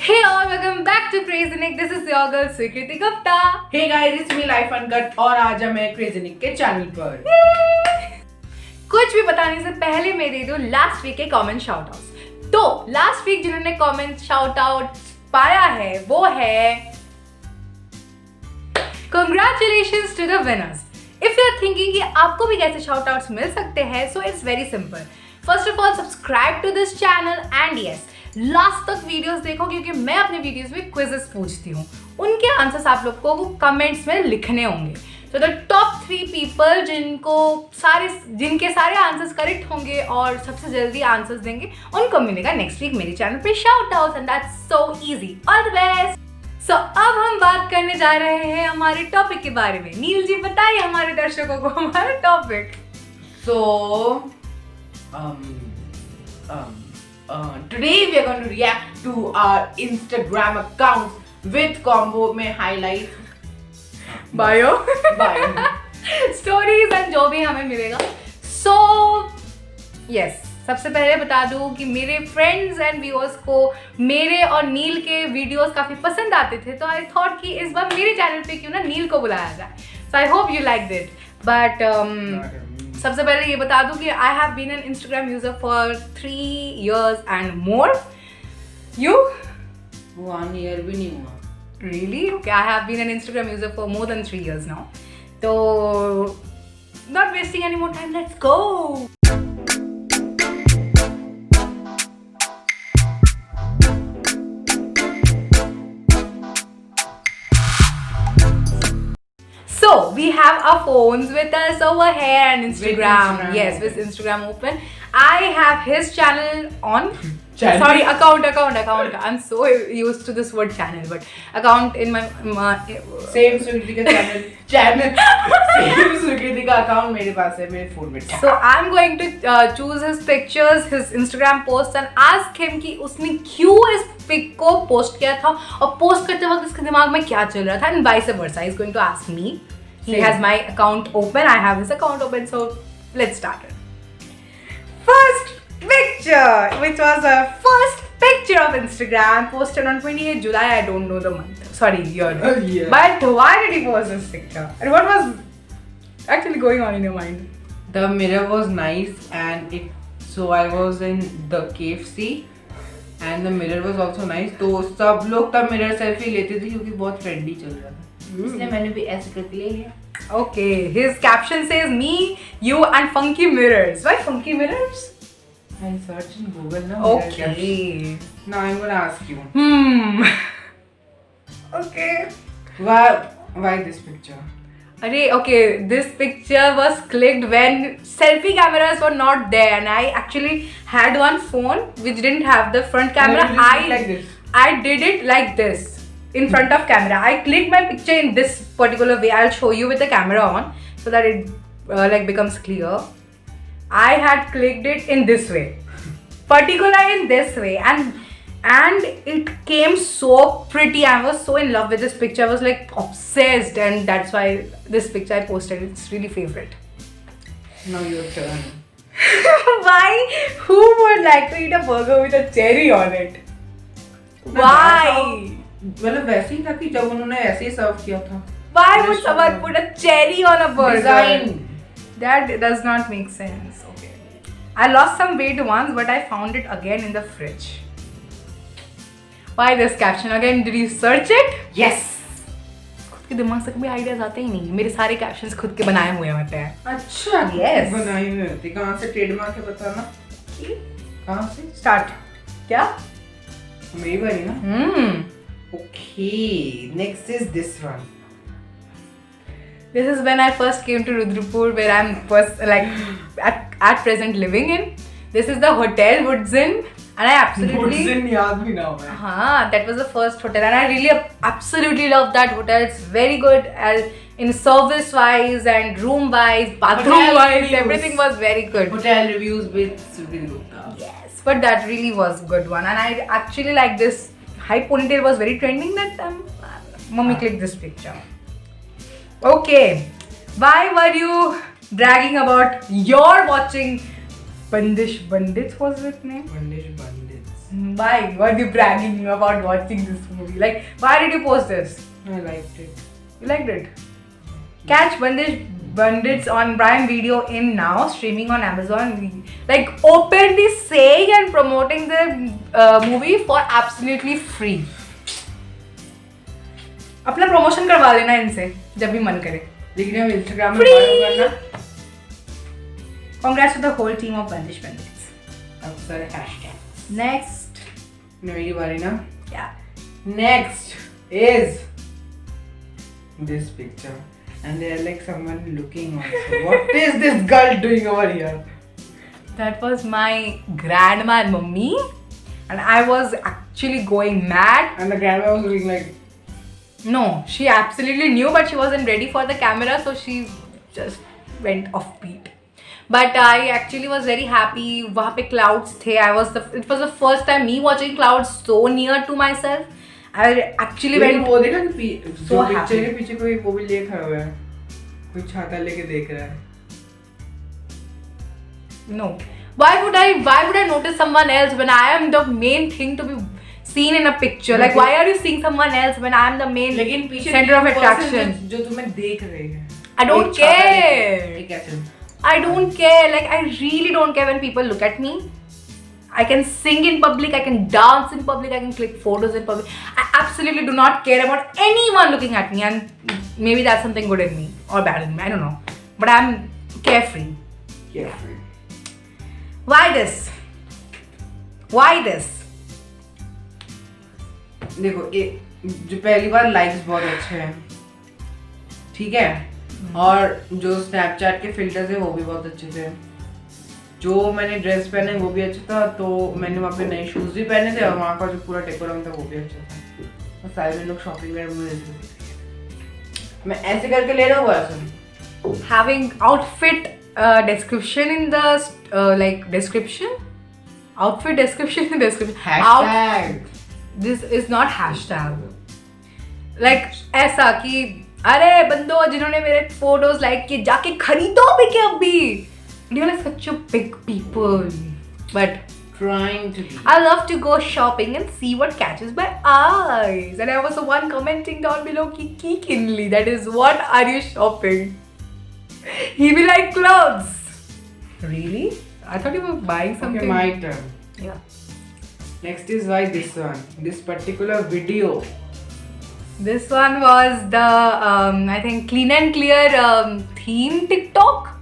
Hey all, welcome back to Crazy Nick. This is your girl Swikriti Gupta. Hey guys, it's me Life Uncut और आज हम हैं Crazy Nick के channel पर। कुछ भी बताने से पहले मैं दे दूं लास्ट वीक के कमेंट शाउट आउट्स। तो लास्ट वीक जिन्होंने कमेंट शाउट आउट पाया है वो है Congratulations to the winners. If you are thinking कि आपको भी कैसे शाउट आउट्स मिल सकते हैं, so it's very simple. First of all, subscribe to this channel and yes, last तक वीडियोस देखो क्योंकि मैं अपने वीडियोस में क्विजेस पूछती हूँ। उनके आंसर्स आप लोग को कमेंट्स में लिखने होंगे। तो द टॉप 3 पीपल जिनके सारे आंसर्स करेक्ट होंगे और सबसे जल्दी आंसर्स देंगे, उनको मिलेगा नेक्स्ट वीक मेरे चैनल पे shout out and that's so easy. All the best. So अब हम बात करने जा रहे हैं हमारे टॉपिक के बारे में। नील जी बताइए हमारे दर्शकों को हमारा topic. Today we are going to react to our Instagram account with combo में highlight bio bio stories and जो भी हमें मिलेगा। सो यस, सबसे पहले बता दूं कि मेरे फ्रेंड्स एंड व्यूअर्स को मेरे और नील के वीडियोस काफ़ी पसंद आते थे, तो आई थॉट कि इस बार मेरे चैनल पे क्यों ना नील को बुलाया जाए। So I hope you like that. But सबसे पहले ये बता दूं कि I have been an Instagram user for 3 years and more. You 1 year भी नहीं हुआ। Really? Okay, I have been an Instagram user for more than 3 years now. So, not wasting any more time, let's go! So, we have our phones with us over here and Instagram. Yes, with Instagram open. I have his channel on. Sorry, account. I'm so used to this word channel, but account in my Same Swikriti का channel same Swikriti का account मेरे पास है मेरे phone में। So I'm going to choose his pictures, his Instagram posts and ask him कि उसने क्यों इस pic को post किया था और post करते वक्त उसके दिमाग में क्या चल रहा था, and vice versa. He's going to ask me. He has my account open. I have his account open. So let's start it. First picture, which was a first picture of Instagram posted on 28th July. I don't know the month. Sorry, year. Yeah. But why did he post this picture? And what was actually going on in your mind? The mirror was nice and so I was in the KFC and the mirror was also nice. तो सब लोग तब mirror selfie लेते थे क्योंकि बहुत trendy चल रहा था। इसलिए मैंने भी ऐसे करके ले लिया। Okay, his caption says me, you and funky mirrors. Why funky mirrors? I searched in Google now. Okay. Now I'm gonna ask you. Okay. Why this picture? Okay, this picture was clicked when selfie cameras were not there and I actually had one phone which didn't have the front camera. I did it like this in front of camera. I clicked my picture in this particular way. I'll show you with the camera on so that it like becomes clear. I had clicked it in this way, particular in this way, and it came so pretty. I was so in love with this picture. I was like obsessed, and that's why this picture I posted. It's really favorite. Now your turn. Why? Who would like to eat a burger with a cherry on it? Why? मतलब वैसे ही था कि जब उन्होंने ऐसे ही सर्व किया था। Why would someone put a cherry on a burger? Design. That does not make sense. Okay. I lost some weight once, but I found it again in the fridge. Why this caption again? Did you search it? Yes. खुद के दिमाग से कभी ideas आते ही नहीं। मेरे सारे captions खुद के बनाए हुए होते हैं। अच्छा। Yes. बनाए हुए होते। कहाँ से ट्रेडमार्क है बताना? कहाँ से? Start. क्या? मेरी बारी ना? Okay. Next is this one. This is when I first came to Rudrapur, where I'm at present living in. This is the hotel Woods Inn, and I absolutely Woods Inn याद भी ना हो। हाँ, that was the first hotel, and I really absolutely love that hotel. It's very good in service wise and room wise, bathroom wise. Everything was very good. Hotel reviews with Swikriti Gupta. Yes, but that really was a good one, and I actually like this. High ponytail was very trending that time. Mommy clicked this picture. Okay, why were you bragging about your watching Bandish Bandits was his name? Bandish Bandits. Why? Why are you bragging about watching this movie? Like, why did you post this? I liked it. You liked it? Catch Bandits on Prime Video in now, streaming on Amazon. Like, openly saying and promoting the movie for absolutely free. अपना promotion करवा लेना इनसे जब भी मन करे. लेकिन हम Instagram में फॉलो करना. Congrats to the whole team of Bandish Bandits. अब सारे hashtags. Next. मेरी बारी ना. Yeah. Next is this picture, and they are like someone looking also. What is this girl doing over here? That was my grandma and mummy, and I was actually going mad. And the grandma was looking like. No, she absolutely knew, but she wasn't ready for the camera, so she just went off beat. But I actually was very happy. वहाँ पे clouds थे. It was the first time me watching clouds so near to myself. I actually went. वो देखा कि so जो happy. Picture के पीछे कोई वो भी ले खड़ा हुआ है. कोई छाता लेके देख रहा है. No. Why would I notice someone else when I am the main thing to be seen in a picture? Like, why are you seeing someone else when I am the main लेकिन पीछे center of attraction? जो तुम्हें देख रहे हैं. I don't care. एक ऐसे. I don't care. Like, I really don't care when people look at me. I can sing in public, I can dance in public, I can click photos in public. I absolutely do not care about anyone looking at me, and maybe that's something good in me or bad in me. I don't know. But I'm carefree. Carefree. Why this? Why this? देखो ये जो पहली बार likes बहुत अच्छे हैं. ठीक है. और जो स्नैपचैट के फिल्टर्स है वो भी बहुत अच्छे थे. जो मैंने ड्रेस पहने वो भी अच्छा था. तो मैंने वहाँ पे नए शूज भी पहने थे और वहाँ का जो पूरा डेकोरम था वो भी अच्छा था. और सारे में लोग शॉपिंग वेयर में मैं ऐसे करके ले रहा हूँ बस. Having outfit description in the like description? Outfit description in description. Hashtag. This is not hashtag. Like ऐसा कि अरे बंदो जिन्होंने मेरे फोटोज लाइक किए जाके खरीदो भी क्या अभी. You're like such a big people. But Trying to be. I love to go shopping and see what catches my eyes. And I was the one commenting down below keenly. That is, what are you shopping? He be like clothes. Really? I thought you were buying something. Okay, my turn. Yeah. Next is why this one. This particular video. This one was the I think Clean and Clear theme TikTok.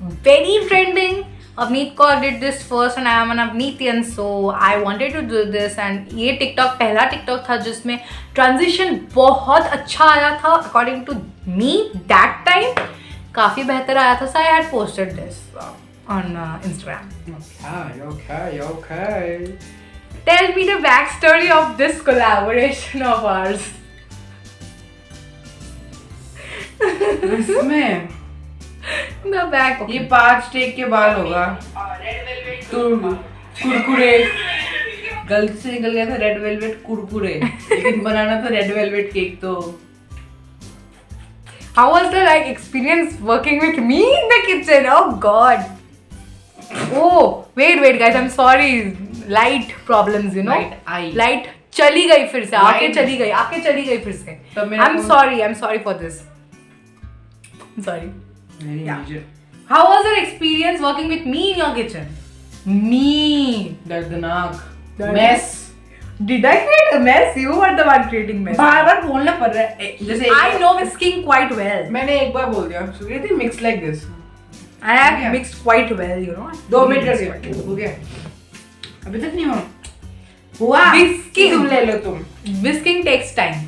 Very trending. Avneet Kaur did this first and I am an Avneetian, so I wanted to do this. And ये TikTok पहला TikTok था जिसमें transition बहुत अच्छा आया था according to me that time. काफी बेहतर आया था, so I had posted this on Instagram. Okay. Tell me the backstory of this collaboration of ours. इसमें The back. ये 5 टेक के बाद होगा. तो कुरकुरे गलती से निकल गया था रेड वेलवेट कुरकुरे, लेकिन बनाना था रेड वेलवेट केक. तो How was the like experience working with me in the kitchen? Oh God. Oh wait guys, I'm sorry. Light problems, you know. Light चली गई फिर से. आके चली गई फिर से. I'm sorry for this. I'm sorry. Very major. How was your experience working with me in your kitchen? Me. दर्दनाक. Mess. Did I create a mess? You were the one creating mess. बार बोलना पड़ रहा है. जैसे I know whisking quite well. मैंने एक बार बोल दिया. सुकृति mix like this. I have mixed quite well, you know. 2 minute करके हो गया. अभी तक नहीं हुआ. Whisking. तुम ले लो तुम. Whisking takes time.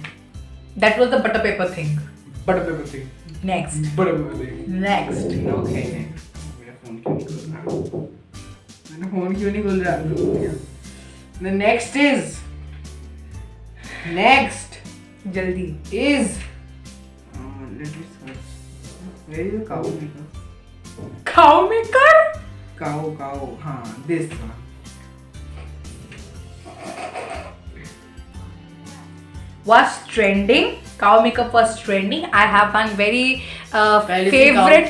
That was the butter paper thing. Butter paper thing. Next. Butter paper thing. Next. Okay. मेरा फोन क्यों नहीं खुल रहा? The next is. Jaldi. Is. Let me search. Where is the cow maker? Cow maker? Cow. हाँ, this one. Was trending. Cow makeup was trending. I have one very favorite.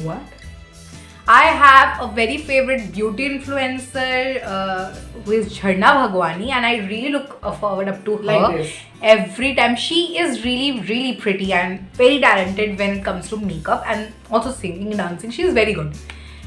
What? I have a very favorite beauty influencer who is Jharna Bhagwani, and I really look forward up to her. Like this. Every time. She is really pretty and very talented when it comes to makeup and also singing and dancing. She is very good.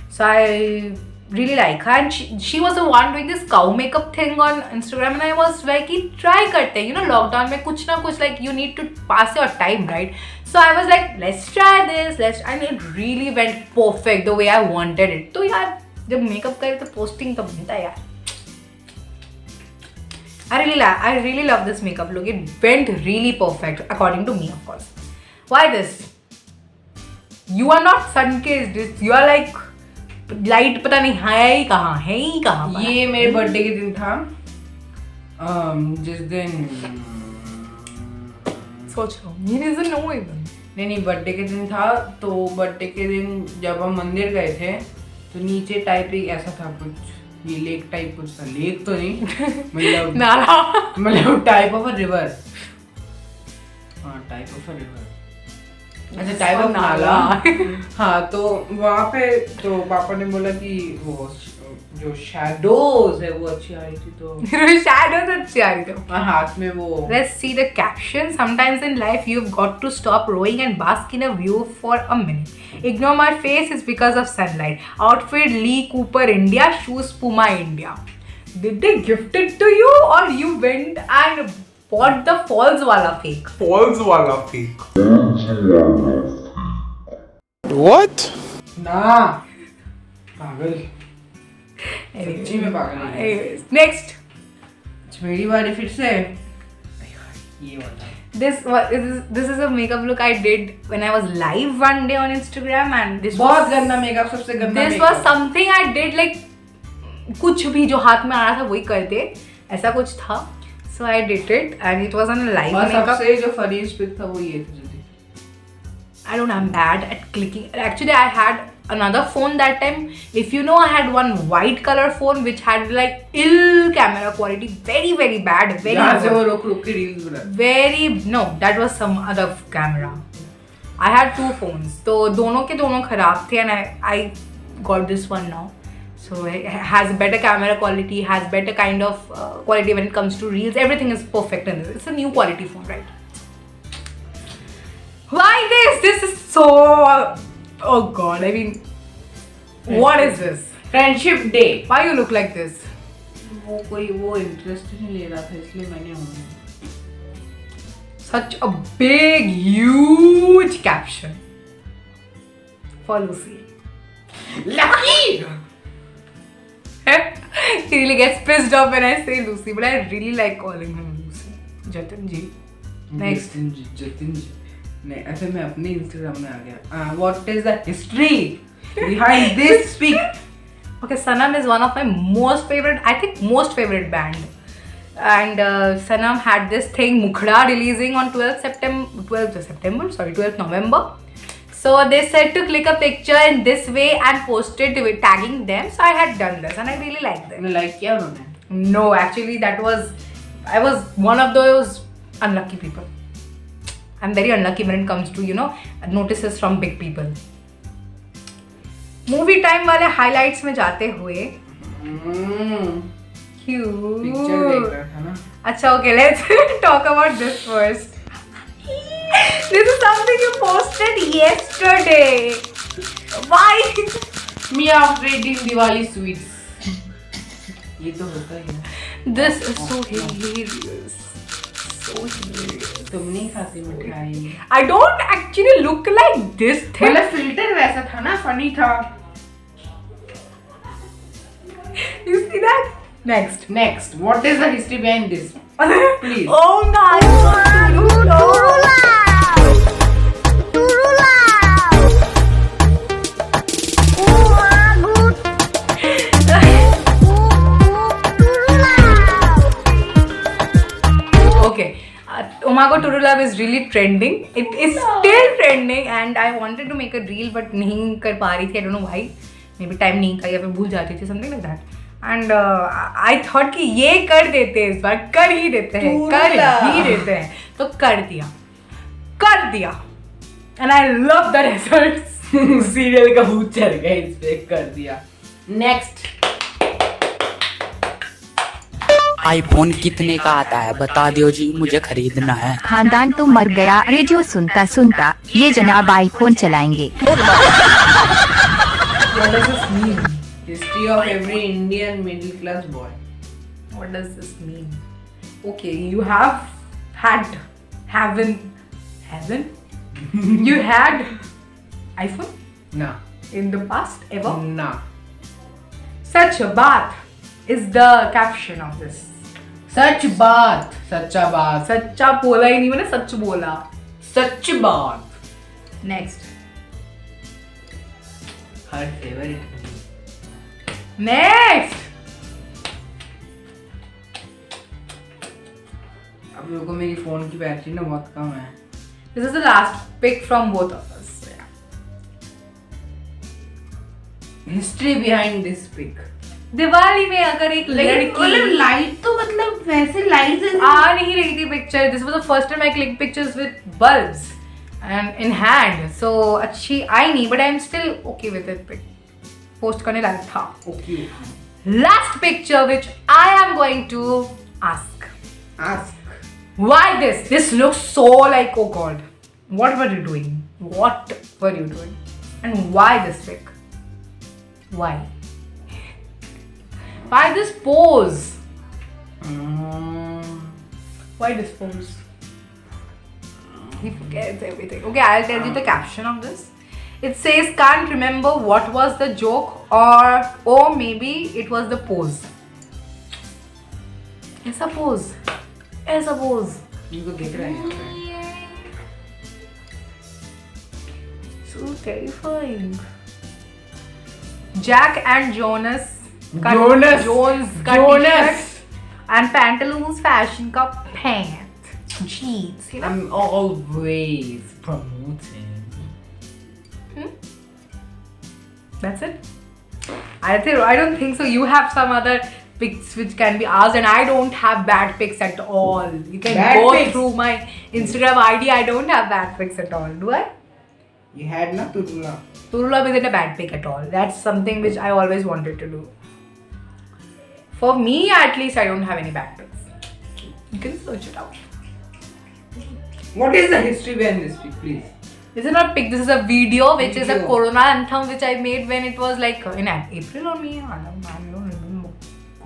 So I really like her, and she was the one doing this cow makeup thing on Instagram, and I was like, try karte hain, you know, lockdown mein kuch na kuch, like you need to pass your time, right? So I was like, let's try this, and it really went perfect the way I wanted it. तो यार जब makeup करे तो posting तो बनता है यार. I really love this makeup look. It went really perfect according to me, of course. Why this? You are not sun-kissed. You are like light पता नहीं है ही कहाँ. ये मेरे बर्थडे के दिन था, जिस दिन सोच रहा हूँ, ये doesn't know even. नहीं बर्थडे के दिन था. तो बर्थडे के दिन जब हम मंदिर गए थे तो नीचे टाइप एक ऐसा था कुछ, ये लेक टाइप कुछ था. लेक तो नहीं मतलब टाइप ऑफ अ रिवर. हाँ, टाइप ऑफ अ रिवर. अच्छा, टाइप ऑफ नाला. हाँ, तो वहाँ पे तो पापा ने बोला कि वो जो शैडोज है वो अच्छी आ रही थी, तो शैडोज अच्छी आ रही थी. हाथ में वो. Let's see the caption. Sometimes in life you've got to stop rowing and bask in a view for a minute. Ignore my face, it's because of sunlight. Outfit Lee Cooper India, shoes Puma India. Did they gift it to you or you went and bought the falls wala fake? Falls wala fake. What? ना पागल. सच्ची में पागल है. Anyways, next. मेरी बारी फिर से. ये वाला. This is a makeup look I did when I was live one day on Instagram, and this बहुत was गंदा मेकअप, सबसे गंदा. This was something I did, like कुछ भी जो हाथ में आ रहा था वही करते, ऐसा कुछ था. So I did it and it was on a live makeup. सबसे जो funniest pic था वो ये था. I don't know, I'm bad at clicking. Actually, I had another phone that time. If you know, I had one white color phone which had like ill camera quality, very bad, very. यहाँ से वो रुक के reels बना. Very no, that was some other camera. I had two phones, तो दोनों के दोनों खराब थे, and I got this one now. So it has better camera quality, has better kind of quality when it comes to reels. Everything is perfect in this. It's a new quality phone, right? Why this? This is so. Oh God! I mean, what is this? Friendship Day. Why you look like this? वो interest नहीं ले रहा था, इसलिए मैंने Such a big, huge caption for Lucy. Lucky. He really gets pissed off when I say Lucy, but I really like calling him Lucy. Jatin ji. Next. Jatin ji. नहीं, ऐसे मैं अपने Instagram में आ गया. What is the history behind this pic? Okay, Sanam is one of my most favorite band. And Sanam had this thing, Mukhda, releasing on 12th November. So they said to click a picture in this way and post it with tagging them. So I had done this and I really liked it. Like किया उन्होंने? No, actually I was one of those unlucky people. I'm very unlucky when it comes to, notices from big people. Movie time वाले highlights में जाते हुए. Cute. Picture देख रहा था ना. अच्छा, okay, let's talk about this first. This is something you posted yesterday. Why? Me after eating Diwali sweets. ये तो होता ही है. This is so hilarious. So hilarious. तुम नहीं खाती मिठाई. I don't actually look like this thing. मतलब filter वैसा था ना, funny था. You see that? Next. What is the history behind this? Please. Oh my God. Okay. Umago Turu Love is really trending. It is still trending and I wanted to make a reel but नहीं कर पा रही थी. I don't know why. Maybe time नहीं था या फिर भूल जाती थी, something like that. And I thought कि ये कर देते हैं इस बार, कर ही देते हैं. तो कर दिया. And I love the results. Serial का भूत चढ़ गया इस पे, कर दिया। नेक्स्ट, आईफोन कितने का आता है बता दो जी, मुझे खरीदना है। खानदान तो मर गया, रेडियो सुनता सुनता ये जनाब आईफोन चलाएंगे। what does this mean? History of every Indian middle class boy. What does this mean? Okay, you have had, haven't? You had iPhone Nah, in the past ever? nah. Such a bath is the caption of this. सच बात, सच्चा बात, सच्चा बोला ही नहीं, मैंने सच बोला। सच बात। Next. हर favourite. Next. अब लोगों को मेरी फोन की बैटरी ना बहुत कम है। This is the last pick from both of us. History behind this pic. Diwali में अगर एक लड़की लाइट तो मतलब वैसे लाइट आ नहीं रही थी picture, this was the first time I click pictures with bulbs and in hand, so अच्छी आई नहीं, but I am still okay with it pic, post करने लायक था। Okay. Last picture which I am going to ask, why this looks so like, oh god, what were you doing and why this pic, why this pose? Why this pose? He forgets everything. Okay, I'll tell you the caption of this. It says, can't remember what was the joke, or maybe it was the pose. ऐसा pose. इनको देख रहा है। So terrifying. Jack and Jonas Jonas का t-shirt and pantaloons fashion का pant jeans, you know? I'm always promoting. That's it. I don't think so. You have some other pics which can be asked, and I don't have bad pics at all. You can Bad go pics? through my Instagram ID. I don't have bad pics at all. Do I? You had na Turula. Turula isn't a bad pic at all. That's something which I always wanted to do. For me, at least, I don't have any bad pics. You can search it out. What is the history behind this pic, please? This is not pic. This is a video, which is a Video. Corona anthem which I made when it was like in April or May. I don't remember.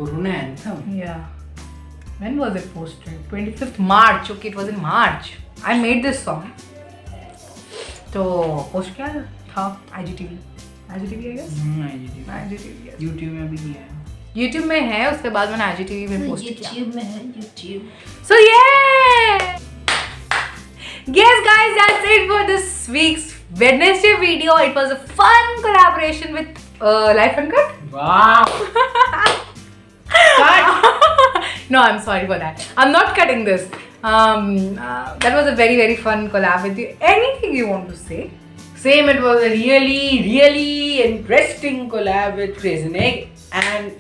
Corona anthem. Yeah. When was it posted? 25th March. Okay, it was in March. I made this song. तो post किया था IGTV, I guess. IGTV. Yes. YouTube में भी किया है। YouTube में है, उसके बाद मैंने IGTV में पोस्ट किया। YouTube में है, YouTube। So yeah, yes guys, that's it for this week's Wednesday video. It was a fun collaboration with Life Uncut. Wow. Cut. No, I'm sorry for that. I'm not cutting this. That was a very fun collab with you. Anything you want to say? Same, it was a really interesting collab with Crazy Nick, and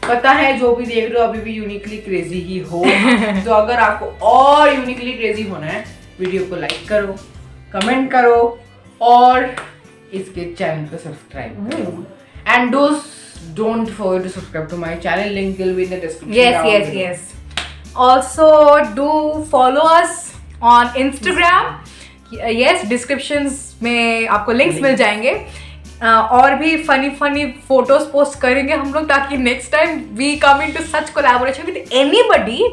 पता है जो भी देख रहे हो अभी भी uniquely crazy ही हो। तो अगर आपको और यूनिकली क्रेजी होना है, वीडियो को लाइक करो, कमेंट करो और इसके चैनल को सब्सक्राइब करो। And don't forget to subscribe to my channel, link will be in the description. Yes. Also, do follow us on Instagram. Yes, descriptions में आपको links मिल जाएंगे। और भी फनी फोटोज पोस्ट करेंगे हम लोग, ताकि next time we come in to such collaboration with anybody,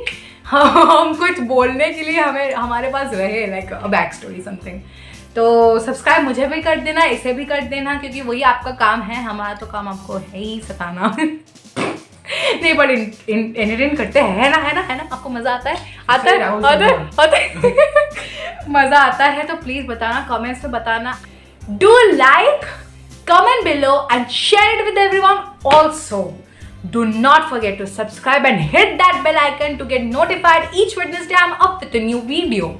हम कुछ बोलने के लिए हमारे पास रहे, like a back story something. तो सब्सक्राइब मुझे भी कर देना, इसे भी कर देना, क्योंकि वही आपका काम है, हमारा तो काम आपको है ही सताना। नहीं, पर एंटरटेन करते हैं ना, आपको मजा आता है मजा आता है तो प्लीज बताना, कमेंट्स में बताना। Do like, comment below and share it with everyone. Also, do not forget to subscribe and hit that bell icon to get notified each Wednesday I'm up with a new video.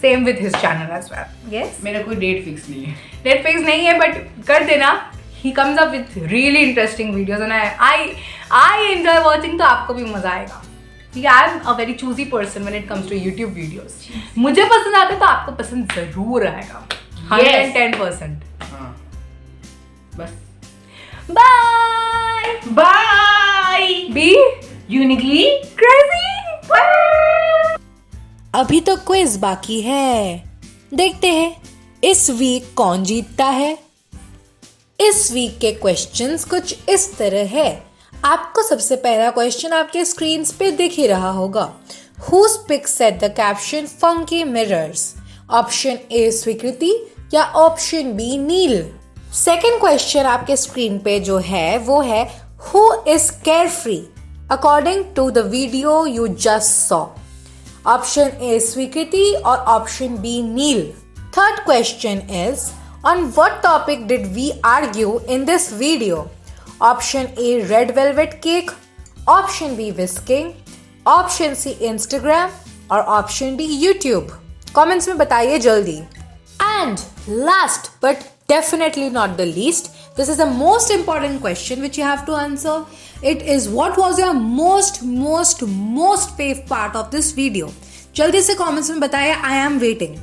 Same with his channel as well. Yes? मेरा कोई date fix नहीं है। Date fix नहीं है, but कर देना। He comes up with really interesting videos and I enjoy watching, तो आपको भी मजा आएगा। I am a very choosy person when it comes to YouTube videos. मुझे पसंद आता है तो आपको पसंद जरूर आएगा। 110%. बस bye bye be uniquely crazy. अभी तो क्विज बाकी है, देखते हैं इस वीक कौन जीतता है। इस वीक के क्वेश्चंस कुछ इस तरह है। आपको सबसे पहला क्वेश्चन आपके स्क्रीन पे दिख ही रहा होगा। Whose pic set the caption funky mirrors? Option A स्वीकृति या ऑप्शन बी नील। सेकेंड क्वेश्चन आपके स्क्रीन पे जो है वो है Who is carefree according to the video you just saw? Option A स्वीकृति और ऑप्शन बी नील। Third question is On what topic did we argue in this video? Option A red velvet cake, option B whisking, option C Instagram और option D YouTube. Comments में बताइए जल्दी. And last but definitely not the least, this is the most important question which you have to answer. It is what was your most fave part of this video? जल्दी से comments में बताइए. I am waiting.